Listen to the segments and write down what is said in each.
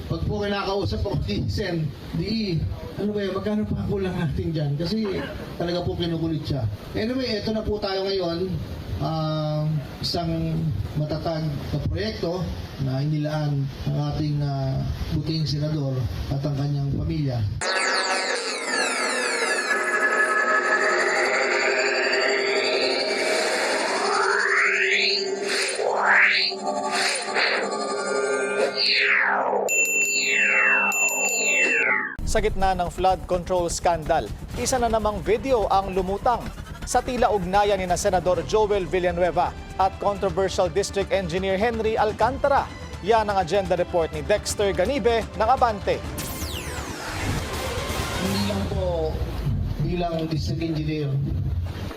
Pag po kinakausap ako si Sen, ano ba yun, magkano pa kulang natin dyan? Kasi talaga po kinukulit siya. Anyway, eto na po tayo ngayon. Isang matatag na proyekto na inilaan ng ating buting senador at ang kanyang pamilya. Sa gitna ng flood control scandal, isa na namang video ang lumutang sa tila ugnayan ni Senador Joel Villanueva at controversial District Engineer Henry Alcantara. Yan ang agenda report ni Dexter Ganibe ng Abante. Hindi lang po bilang district engineer.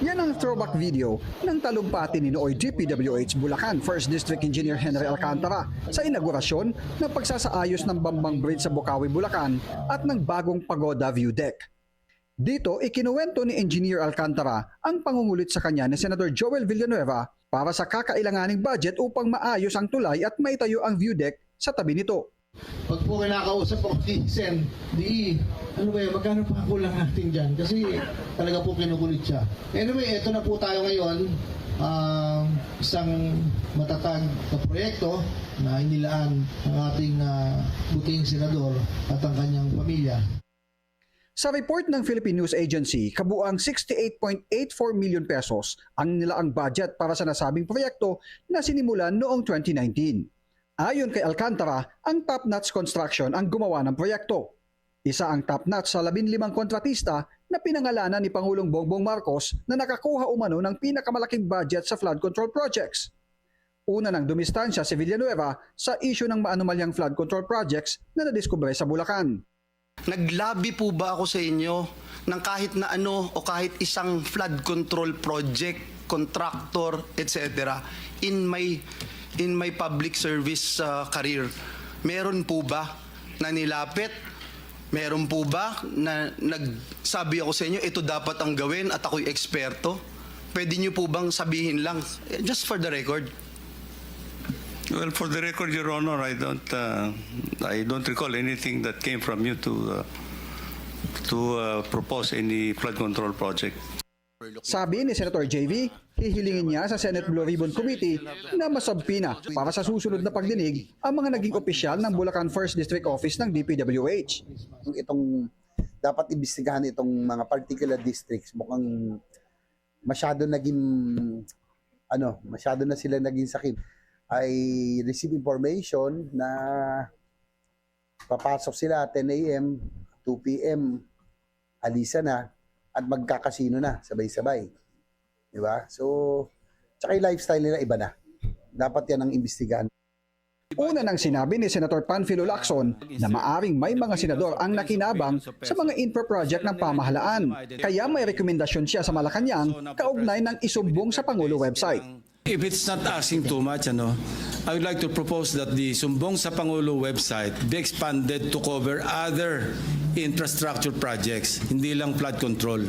Yan ang throwback video ng talumpati ni Nooy DPWH Bulacan First District Engineer Henry Alcantara sa inaugurasyon ng pagsasaayos ng Bambang Bridge sa Bocaue, Bulacan at ng bagong Pagoda View Deck. Dito, ikinuwento ni Engineer Alcantara ang pangungulit sa kanya ni Senator Joel Villanueva para sa kakailanganing budget upang maayos ang tulay at maitayo ang view deck sa tabi nito. Pag po kinakausap ako si Sen, ano ba yun, magkano pa kulang natin dyan? Kasi talaga po kinukulit siya. Anyway, eto na po tayo ngayon. Isang matatag na proyekto na inilaan ng ating buting senador at ang kanyang pamilya. Sa report ng Philippine News Agency, kabuang 68.84 million pesos ang nilaang budget para sa nasabing proyekto na sinimulan noong 2019. Ayon kay Alcantara, ang Top Notch Construction ang gumawa ng proyekto. Isa ang top notch sa 15 kontratista na pinangalanan ni Pangulong Bongbong Marcos na nakakuha umano ng pinakamalaking budget sa flood control projects. Una nang dumistansya si Villanueva sa issue ng maanumalyang flood control projects na nadiskubre sa Bulacan. Naglabi po ba ako sa inyo ng kahit na ano o kahit isang flood control project, contractor, etc. in my public service career? Meron po ba na nilapit? Meron po ba na nagsabi ako sa inyo, ito dapat ang gawin at ako'y eksperto? Pwede niyo po bang sabihin lang, just for the record? Well, for the record, Your Honor, I don't recall anything that came from you to propose any flood control project. Sabi ni Senator JV, hihilingin niya sa Senate Blue Ribbon Committee na masabpina para sa susunod na pagdinig ang mga naging opisyal ng Bulacan First District Office ng DPWH. Itong dapat imbestigahan itong mga particular districts, mukhang masyado na sila naging sakit. I receive information na papasok sila 10 a.m., 2 p.m., alisa na at magkakasino na sabay-sabay. Di ba? So, tsaka yung lifestyle nila iba na. Dapat yan ang imbestigahan. Una nang sinabi ni Senator Panfilo Lacson na maaring may mga senador ang nakinabang sa mga infra project ng pamahalaan. Kaya may rekomendasyon siya sa Malacanang kaugnay ng isumbong sa Pangulo website. If it's not asking too much, I would like to propose that the Sumbong sa Pangulo website be expanded to cover other infrastructure projects, hindi lang flood control.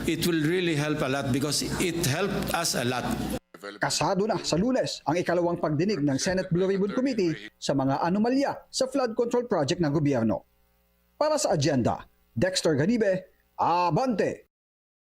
It will really help a lot because it helped us a lot. Kasado na sa Lunes ang ikalawang pagdinig ng Senate Blue Ribbon Committee sa mga anomalya sa flood control project ng gobyerno. Para sa agenda, Dexter Ganibe, Abante!